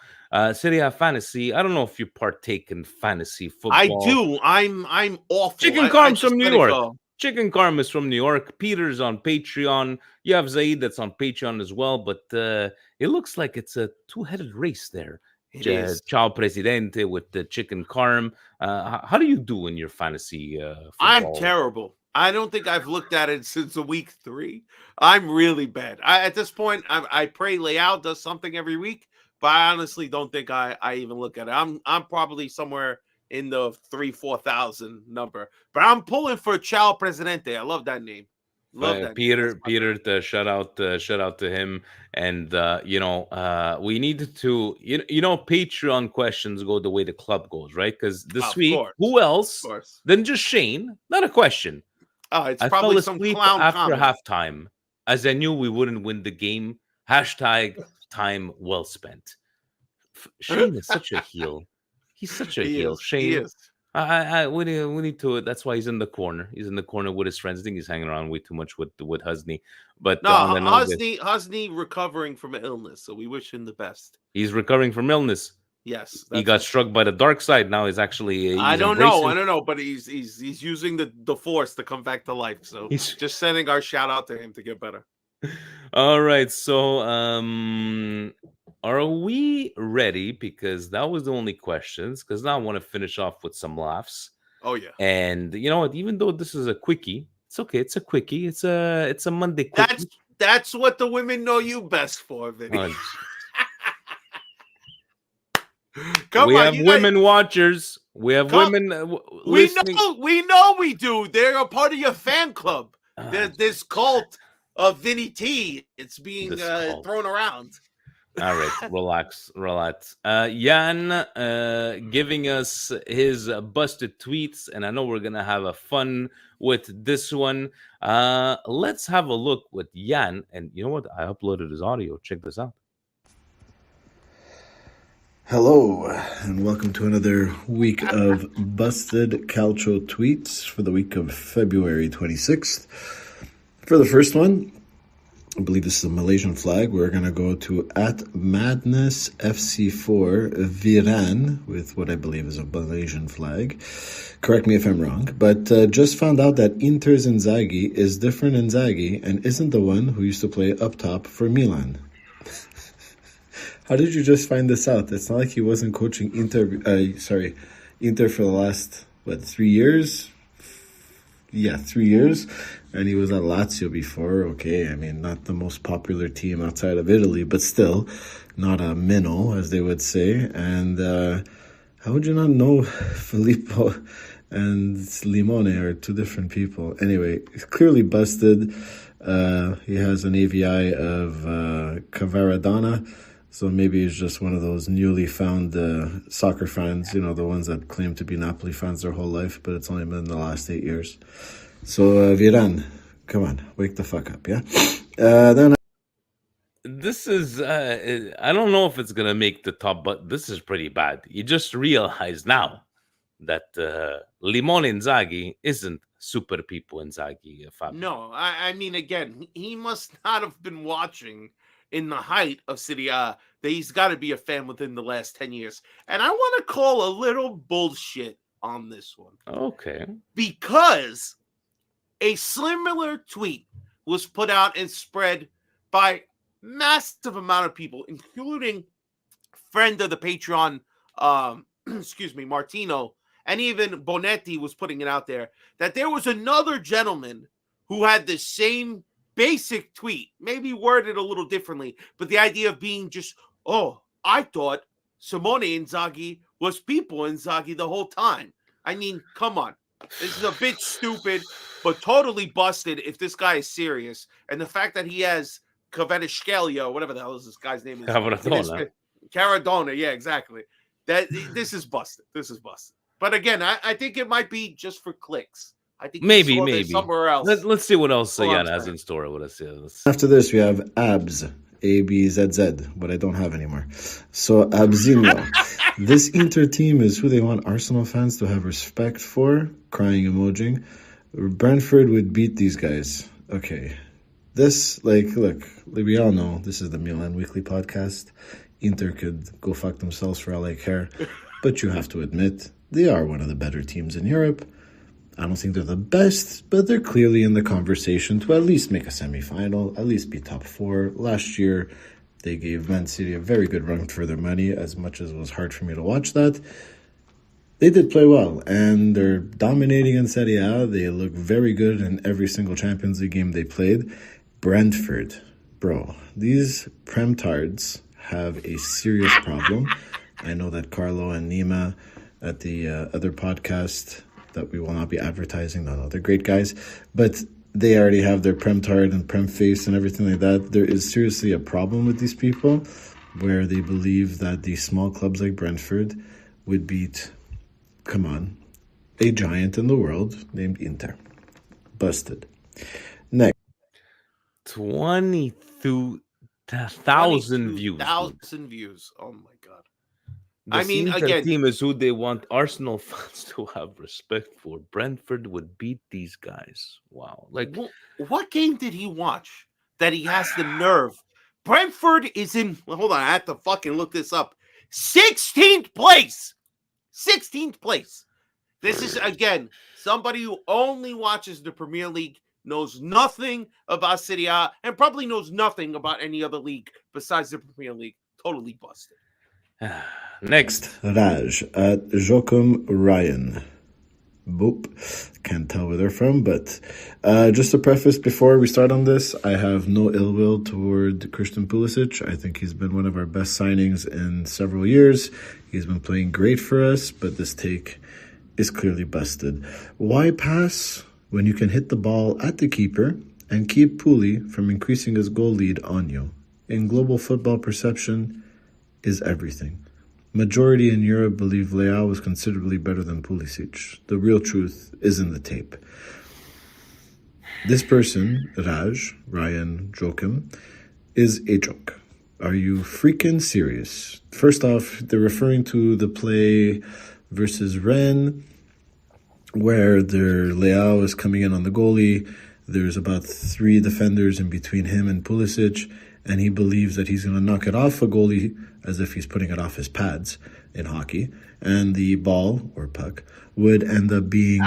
Serie A fantasy. I don't know if you partake in fantasy football. I do. I'm awful. Chicken Carm's from New York. Chicken Carm is from New York. Peter's on Patreon. You have Zaid that's on Patreon as well. But it looks like it's a two-headed race there. It is. Ciao Presidente with the Chicken Carm. How do you do in your fantasy football? I'm terrible. I don't think I've looked at it since week 3. I'm really bad. At this point, I pray Leao does something every week, but I honestly don't think I even look at it. I'm probably somewhere in the 3,000-4,000 number, but I'm pulling for Ciao Presidente. I love that name. Love that. Peter, shout out to him. And we need to, Patreon questions go the way the club goes, right? Because this week, who else than just Shane? Not a question. Oh, it's I probably fell some asleep clown after comment. halftime, as I knew we wouldn't win the game. #time well spent. Shane is such a heel. He's such a heel. Shane. He is. We need to. That's why he's in the corner. He's in the corner with his friends. I think he's hanging around way too much with Husney. But no, Husney recovering from an illness, so we wish him the best. He's recovering from illness. Yes, he got struck by the dark side. Now he's actually. I don't know, but he's using the force to come back to life. So he's just sending our shout out to him to get better. All right, so are we ready? Because that was the only questions. Because now I want to finish off with some laughs. Oh yeah. And you know what? Even though this is a quickie, it's okay. It's a quickie. It's a Monday quickie. That's what the women know you best for, Vinny. We have women watchers. We have women. We know we do. They're a part of your fan club. This cult of Vinny T. It's being thrown around. All right, relax. Jan giving us his busted tweets, and I know we're gonna have a fun with this one. Let's have a look with Jan. And you know what? I uploaded his audio. Check this out. Hello, and welcome to another week of Busted Calcio tweets for the week of February 26th. For the first one, I believe this is a Malaysian flag. We're going to go to @MadnessFC4 Viran with what I believe is a Malaysian flag. Correct me if I'm wrong, but just found out that Inter's Inzaghi is different Inzaghi and isn't the one who used to play up top for Milan. How did you just find this out? It's not like he wasn't coaching Inter for the last, 3 years? Yeah, 3 years. And he was at Lazio before. Okay, I mean, not the most popular team outside of Italy, but still not a minnow, as they would say. And how would you not know Filippo and Limone are two different people? Anyway, he's clearly busted. He has an AVI of Cavaradonna. So maybe he's just one of those newly found soccer fans, the ones that claim to be Napoli fans their whole life, but it's only been the last 8 years. So, Viran, come on, wake the fuck up, yeah? This is, I don't know if it's going to make the top, but this is pretty bad. You just realize now that Limone Inzaghi isn't Super People Inzaghi. No, I mean, again, he must not have been watching in the height of Serie A. That he's got to be a fan within the last 10 years. And I want to call a little bullshit on this one. Okay. Because a similar tweet was put out and spread by massive amount of people, including friend of the Patreon, Martino, and even Bonetti was putting it out there, that there was another gentleman who had the same basic tweet, maybe worded a little differently, but the idea of being just, I thought Simone Inzaghi was People Inzaghi the whole time. I mean, come on. This is a bit stupid, but totally busted if this guy is serious. And the fact that he has Kvaratskhelia, whatever the hell is this guy's name is. Caradona, yeah, exactly. This is busted. This is busted. But again, I think it might be just for clicks. I think maybe somewhere else. Let's see what else Jan has in store with us. After this, we have Abs, ABZZ, but I don't have anymore. So, Abzinho. This Inter team is who they want Arsenal fans to have respect for. Crying emoji. Brentford would beat these guys. Okay. This, look, we all know this is the Milan Weekly podcast. Inter could go fuck themselves for all I care. But you have to admit, they are one of the better teams in Europe. I don't think they're the best, but they're clearly in the conversation to at least make a semi-final, at least be top 4. Last year, they gave Man City a very good run for their money, as much as it was hard for me to watch that. They did play well, and they're dominating in Serie A. They look very good in every single Champions League game they played. Brentford, bro, these Prem-tards have a serious problem. I know that Carlo and Nima at the other podcast that we will not be advertising. No, they're great guys. But they already have their Prem-tard and Prem-face and everything like that. There is seriously a problem with these people where they believe that these small clubs like Brentford would beat, a giant in the world named Inter. Busted. Next. 22,000 views. 1,000 views. Oh, my God. Inter team is who they want Arsenal fans to have respect for. Brentford would beat these guys. Wow. What game did he watch that he has the nerve? Brentford is in, hold on, I have to fucking look this up. 16th place. 16th place. This is, again, somebody who only watches the Premier League, knows nothing about Serie A, and probably knows nothing about any other league besides the Premier League. Totally busted. Next. Raj at Jokum Ryan. Boop. Can't tell where they're from, but just to preface before we start on this, I have no ill will toward Christian Pulisic. I think he's been one of our best signings in several years. He's been playing great for us, but this take is clearly busted. Why pass when you can hit the ball at the keeper and keep Puli from increasing his goal lead on you? In global football, perception is everything. Majority in Europe believe Leao was considerably better than Pulisic. The real truth is in the tape. This person, Ryan Joachim, is a joke. Are you freaking serious? First off, they're referring to the play versus Rennes, where their Leao is coming in on the goalie. There's about 3 defenders in between him and Pulisic, and he believes that he's going to knock it off a goalie as if he's putting it off his pads in hockey, and the ball, or puck, would end up being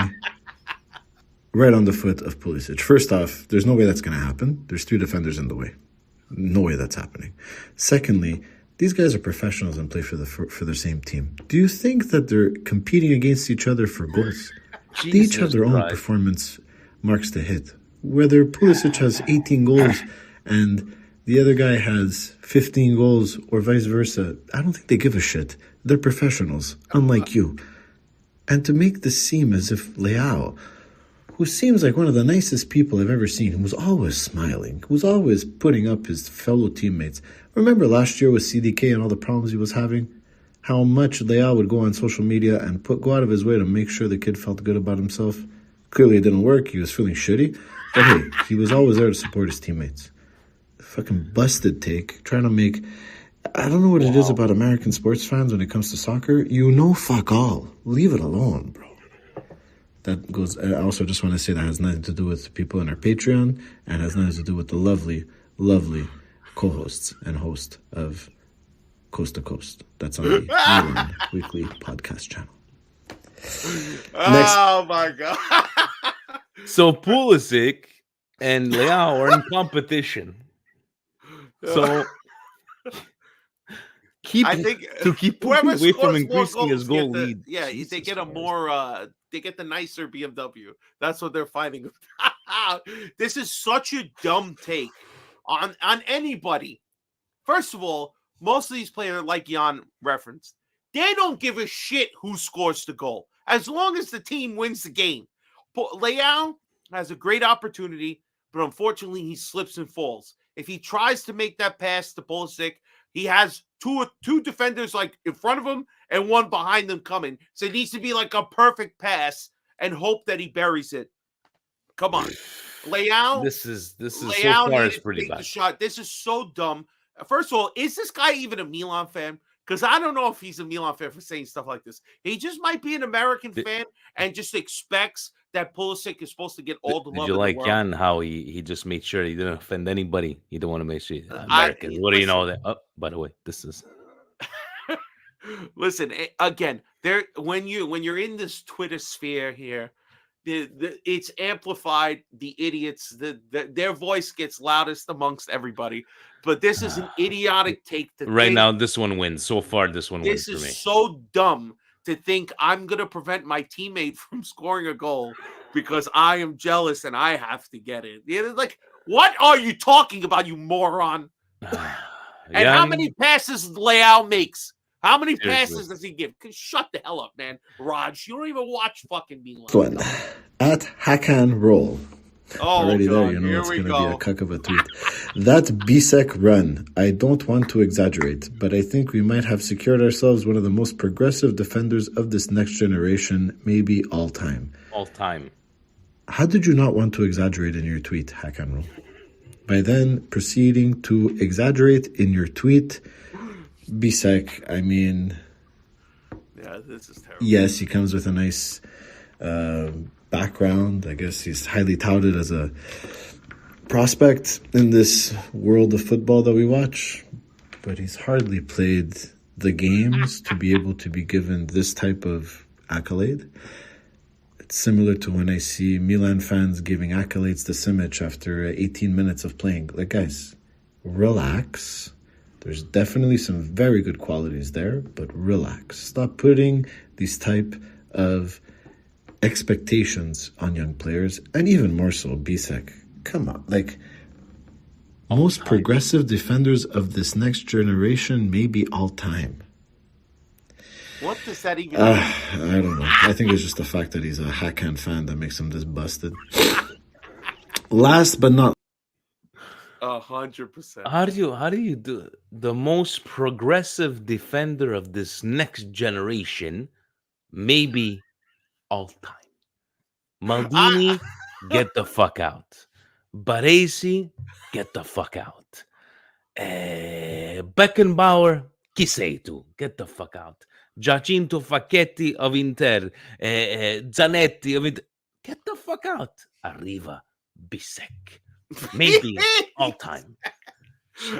right on the foot of Pulisic. First off, there's no way that's going to happen. There's 3 defenders in the way. No way that's happening. Secondly, these guys are professionals and play for the same team. Do you think that they're competing against each other for goals? They each have their own performance marks to hit. Whether Pulisic has 18 goals and the other guy has 15 goals or vice versa, I don't think they give a shit. They're professionals, unlike you. And to make this seem as if Leao, who seems like one of the nicest people I've ever seen, who was always smiling, who was always putting up his fellow teammates. Remember last year with CDK and all the problems he was having? How much Leao would go on social media and go out of his way to make sure the kid felt good about himself. Clearly it didn't work. He was feeling shitty. But hey, he was always there to support his teammates. Fucking busted take. Trying to make... I don't know what it is about American sports fans when it comes to soccer. You know fuck all. Leave it alone, bro. That goes. I also just want to say that has nothing to do with people in our Patreon and has nothing to do with the lovely, lovely co-hosts and host of Coast to Coast. That's on the Milan Weekly Podcast channel. Oh my god! So Pulisic and Leao are in competition. So I think keep whoever away from scores increasing more his goal goals get lead. Yeah, Jesus they get a Christ. more. They get the nicer BMW. That's what they're fighting. This is such a dumb take on anybody. First of all, most of these players, like Jan referenced, they don't give a shit who scores the goal as long as the team wins the game. Leao has a great opportunity, but unfortunately, he slips and falls. If he tries to make that pass to Pulisic, he has two defenders like in front of him and one behind them coming. So it needs to be like a perfect pass and hope that he buries it. Come on, Leao. This is so Leao far needed is to pretty take the bad. shot. This is so dumb. First of all, is this guy even a Milan fan? Because I don't know if he's a Milan fan for saying stuff like this. He just might be an American fan and just expects that Pulisic is supposed to get all the love Did you in like the world. Jan how he just made sure he didn't offend anybody? He didn't want to make sure Americans. What do you know that? Oh, by the way, this is. Listen, again, when you're in this Twitter sphere here, it's amplified. The idiots, their voice gets loudest amongst everybody. But this is an idiotic take to Right think. now, this one wins. So far, this one wins This for me. is so dumb to think I'm going to prevent my teammate from scoring a goal because I am jealous and I have to get it. It's like, what are you talking about, you moron? And how many passes Leao makes? How many passes does he give? Shut the hell up, man. Raj, you don't even watch fucking Milan. One. At Hakan Roll. Oh, Already God. there, you know Here it's we going to go. be a cuck of a tweet. That BSEC run, I don't want to exaggerate, but I think we might have secured ourselves one of the most progressive defenders of this next generation, maybe all time. All time. How did you not want to exaggerate in your tweet, Hakan Roll? By then proceeding to exaggerate in your tweet, BSEC, I mean... Yeah, this is terrible. Yes, he comes with a nice background. I guess he's highly touted as a prospect in this world of football that we watch. But he's hardly played the games to be able to be given this type of accolade. It's similar to when I see Milan fans giving accolades to Simic after 18 minutes of playing. Like, guys, relax. There's definitely some very good qualities there, but relax. Stop putting these type of expectations on young players, and even more so, Bisek. Come on, like, most progressive defenders of this next generation, maybe all time. What does that even mean? I don't know. I think it's just the fact that he's a Hakan fan that makes him this busted. Last but not 100%. How do you do the most progressive defender of this next generation, maybe all time? Maldini, get the fuck out. Baresi, get the fuck out. Beckenbauer, chi sei tu? Get the fuck out. Giacinto Facchetti of Inter, Zanetti of Inter. Get the fuck out. Arriva, Bisek. Maybe all time.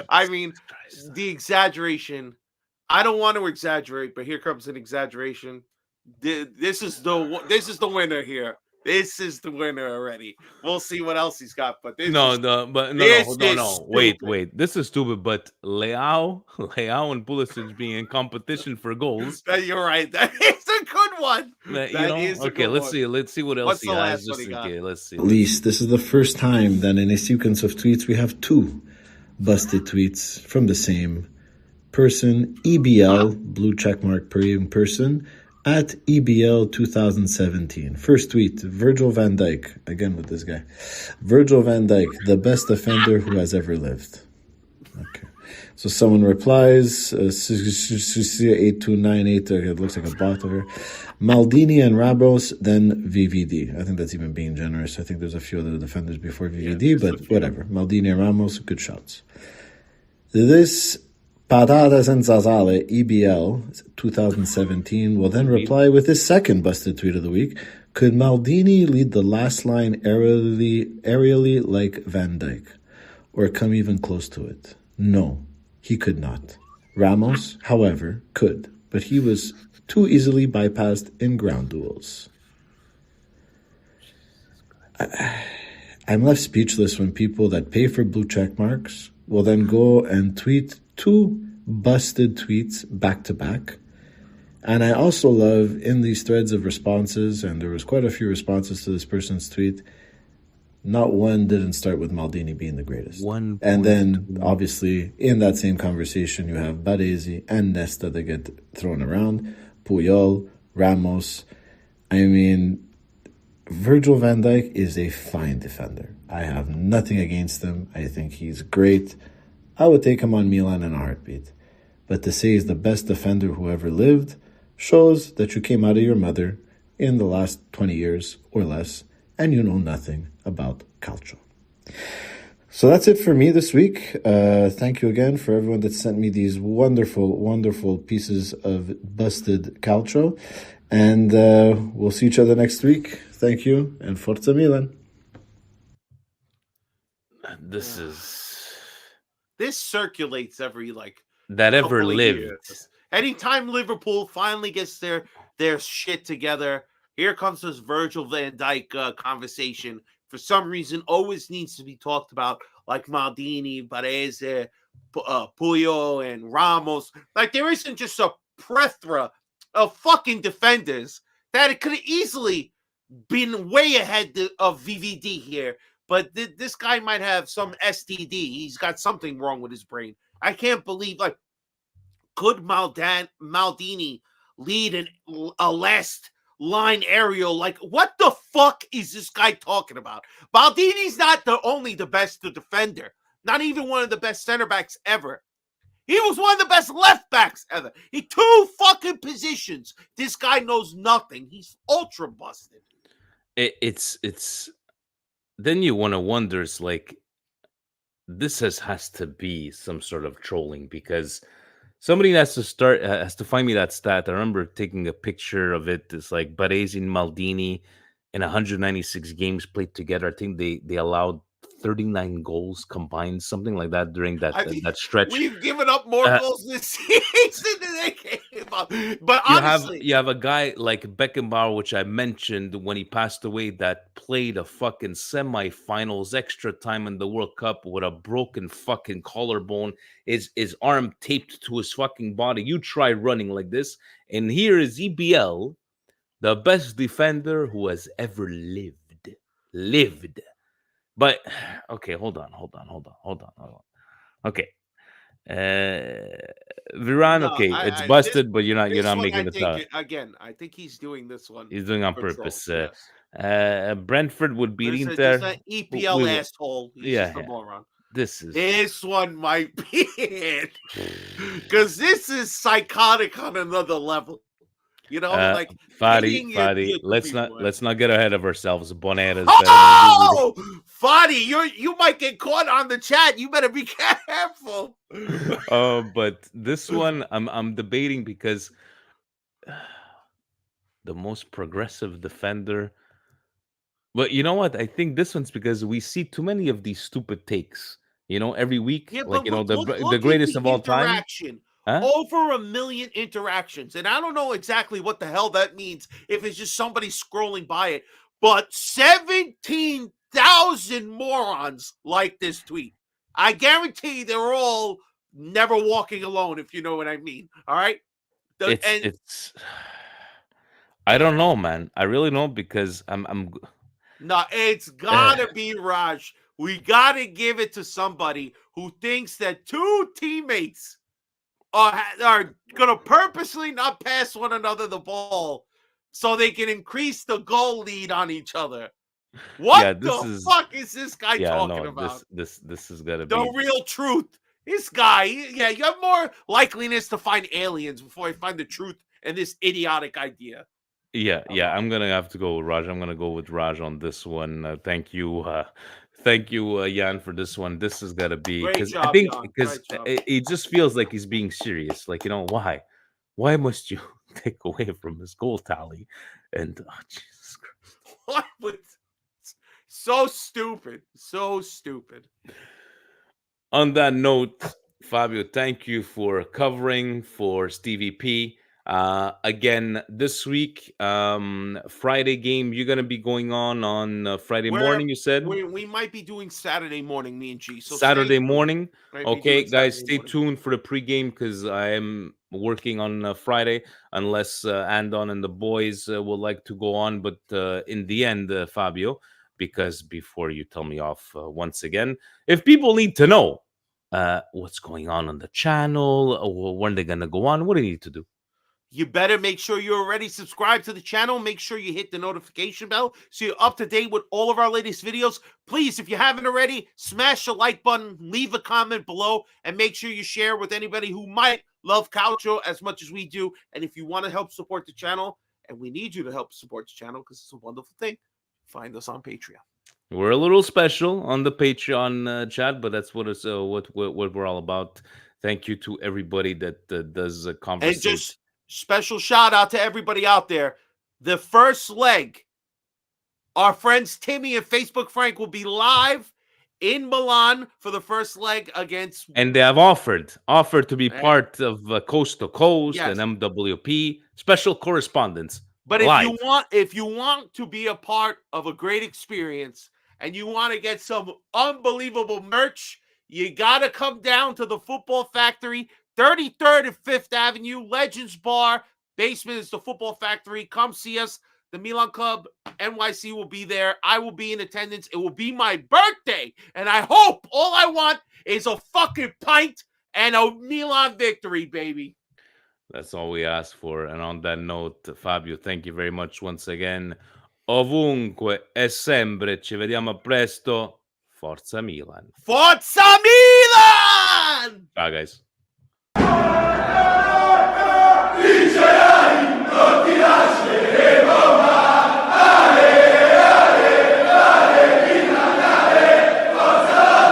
I mean, Jesus Christ. the exaggeration. I don't want to exaggerate, but here comes an exaggeration. This is the winner here. This is the winner already. We'll see what else he's got, but this No, is no. Wait. stupid. This is stupid. But Leao, and Pulisic being in competition for goals. You're right. That is a good one. That is a Okay. good Let's one. see. Let's see what else What's he the has. last one Just he in got? case. Let's see. At least this is the first time that in a sequence of tweets we have two busted tweets from the same person, EBL, blue checkmark person, at EBL 2017. First tweet, Virgil van Dijk, again with this guy. Virgil van Dijk, the best defender who has ever lived. Okay. So someone replies, 8298, it looks like a bot over here. Maldini and Ramos, then VVD. I think that's even being generous. I think there's a few other defenders before VVD, but whatever. Maldini and Ramos, good shots. This Paradas and Zazale, EBL 2017, will then reply with his second busted tweet of the week. Could Maldini lead the last line aerially like Van Dijk? Or come even close to it? No, he could not. Ramos, however, could, but he was too easily bypassed in ground duels. I'm left speechless when people that pay for blue check marks will then go and tweet two busted tweets back to back. And I also love in these threads of responses, and there was quite a few responses to this person's tweet, not one didn't start with Maldini being the greatest. And then, obviously, in that same conversation, you have Baresi and Nesta that get thrown around, Puyol, Ramos. I mean, Virgil van Dijk is a fine defender. I have nothing against him. I think he's great. I would take him on Milan in a heartbeat. But to say he's the best defender who ever lived shows that you came out of your mother in the last 20 years or less, and you know nothing about calcio. So that's it for me this week. Thank you again for everyone that sent me these wonderful, wonderful pieces of busted calcio. And we'll see each other next week. Thank you, and Forza Milan. This circulates every that ever couple of lived. years. Anytime Liverpool finally gets their shit together, here comes this Virgil van Dijk conversation. For some reason, always needs to be talked about, like Maldini, Baresi, Puyol, and Ramos. Like, there isn't just a plethora of fucking defenders that it could have easily been way ahead of VVD here. But this guy might have some STD. He's got something wrong with his brain. I can't believe, could Maldini lead a last line aerial? What the fuck is this guy talking about? Maldini's not only the best defender, not even one of the best center backs ever. He was one of the best left backs ever. He two fucking positions. This guy knows nothing. He's ultra busted. It's then you want to wonder, it's like, this has to be some sort of trolling, because somebody has to find me that stat. I remember taking a picture of it. It's like Baresi and Maldini in 196 games played together. I think they allowed 39 goals combined, something like that during that stretch. We've given up more goals this season than they came up. But honestly, you have a guy like Beckenbauer, which I mentioned when he passed away, that played a fucking semifinals extra time in the World Cup with a broken fucking collarbone, his arm taped to his fucking body. You try running like this, and here is EBL, the best defender who has ever lived. But okay, hold on. Okay, Viran. No, Okay, it's busted, but you're not making it out. Again, I think he's doing this one. He's doing on purpose. Yes. Brentford would beat Inter. There's an EPL asshole. He's just a moron. This one might be it, because this is psychotic on another level. You know, like Fadi, pitting your Fadi, two people. let's not get ahead of ourselves. Bonera is better than VVD. Oh, Fadi, you might get caught on the chat. You better be careful. But this one I'm debating because the most progressive defender. But you know what? I think this one's because we see too many of these stupid takes. Every week, Yeah, like but look, the look at greatest the of all time. interaction. Huh? Over 1 million interactions. And I don't know exactly what the hell that means if it's just somebody scrolling by it. But 17,000 morons like this tweet. I guarantee they're all never walking alone, if you know what I mean. All right? It's I don't know, man. I really don't because I'm No, it's gotta be Raj. We gotta give it to somebody who thinks that two teammates are gonna purposely not pass one another the ball so they can increase the goal lead on each other. What yeah, this the is fuck is this guy yeah, talking no, about? this is gonna The be real truth. This guy, yeah, you have more likeliness to find aliens before I find the truth in this idiotic idea. yeah, I'm gonna have to go with Raj. I'm gonna go with Raj on this one. Thank you, Jan, for this one. This is gonna be Great because I job, think Jan. because Great job. it just feels like he's being serious. Like why must you take away from his goal tally? And Jesus Christ. What was so stupid? So stupid. On that note, Fabio, thank you for covering for Stevie P. Again, this week, Friday game, you're going to be going on Friday morning, you said? We might be doing Saturday morning, me and G. So Saturday morning. Might be Okay, doing guys, Saturday stay morning. tuned for the pregame because I am working on Friday, unless Andon and the boys would like to go on. But in the end, Fabio, because before you tell me off once again, if people need to know what's going on the channel, or when they're going to go on, what do you need to do? You better make sure you're already subscribed to the channel. Make sure you hit the notification bell so you're up to date with all of our latest videos. Please, if you haven't already, smash the like button, leave a comment below, and make sure you share with anybody who might love Calcio as much as we do. And if you want to help support the channel, and we need you to help support the channel because it's a wonderful thing, find us on Patreon. We're a little special on the Patreon chat, but that's what it's what we're all about. Thank you to everybody that does conversate. And just special shout out to everybody out there. The first leg, our friends Timmy and Facebook Frank will be live in Milan for the first leg against. And they have offered to be part of Coast to Coast Yes. and MWP special correspondence. But live. if you want to be a part of a great experience and you want to get some unbelievable merch, you got to come down to the Football Factory, 33rd and 5th Avenue, Legends Bar. Basement is the Football Factory. Come see us. The Milan Club NYC will be there. I will be in attendance. It will be my birthday. And I hope all I want is a fucking pint and a Milan victory, baby. That's all we ask for. And on that note, Fabio, thank you very much once again. Ovunque e sempre. Ci vediamo presto. Forza Milan. Forza Milan! Ciao, guys.